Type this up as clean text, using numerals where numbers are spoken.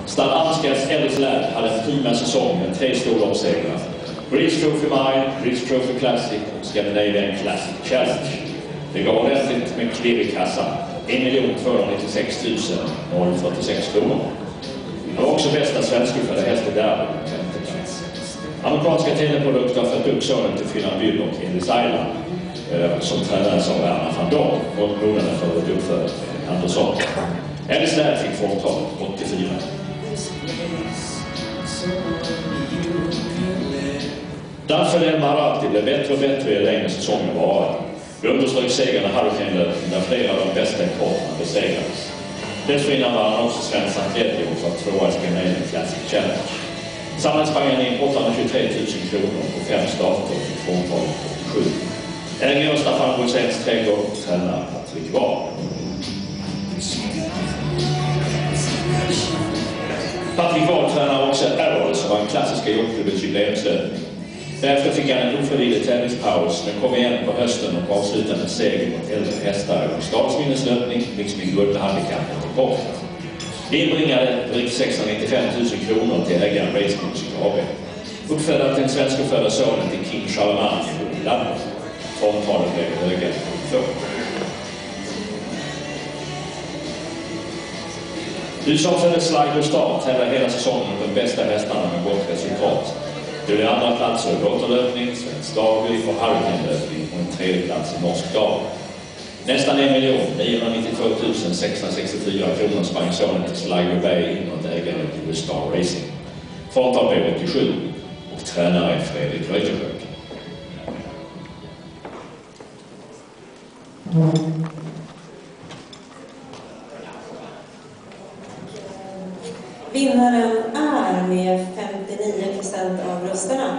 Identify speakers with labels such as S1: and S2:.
S1: Stall Ansgars Ellislär hade en prima säsong med 3 storloppssegrar. Breeze Trophy Mile, Breeze Trophy Classic och Scandinavian Classic Challenge. Det gav ordentligt med klirr i kassan. 1 296 046 kronor. Han var också bästa svenskfödda hästen där på 5:e plats. Amerikanska teleprodukter har fått upp sonen till Finland Byll och Ellis Island som tränades av Erna van Dam och moderne för att uppföra Andersson. Ellis Lär fick formtalet 84. Danföljen Marati blev bättre och bättre i längre säsongen var. Vi underströk segrarna Hurricane-löpning där flera av de bästa importerna besegrades. Dessförinnan var han också svensk atlet och för 2 Scandinavian Classic Challenge. Sammanlagt sprang han in 823 000 kronor på 5 starter och fick formtalet 87. Ägare Staffan Rosens trädgård och tränare Patrik Wahl. Patrik Wahl tränar också Errol som var en klassiska jobbklubbens jubileumslöpning. Därefter fick han en ofrivillig tävlingspaus men kom igen på hösten och avslutade med seger mot äldre hästar och stadsminneslöpning liksom i guldhandikappet i Portland. Inbringade drygt 695 000 kronor till ägaren Racing Music AB. Uppfödda till den svenskfödda sonen till King Charlemagne i landet. Formtalet blev höga 2. USA-födde Sligo Star tävlade hela säsongen på de bästa hästarna med gott resultat. Det blev andra platser i återlöpning, svensk daglig och Hurricane-löpning och en 3:e plats i norsk dag. Nästan 1 992 664 kronor sprang sonen till Sligo Bay inåt ägaren till Star Racing. Formtal blev 87 och tränare Fredrik Reuterskjöld.
S2: Vinnaren är med 59% av rösterna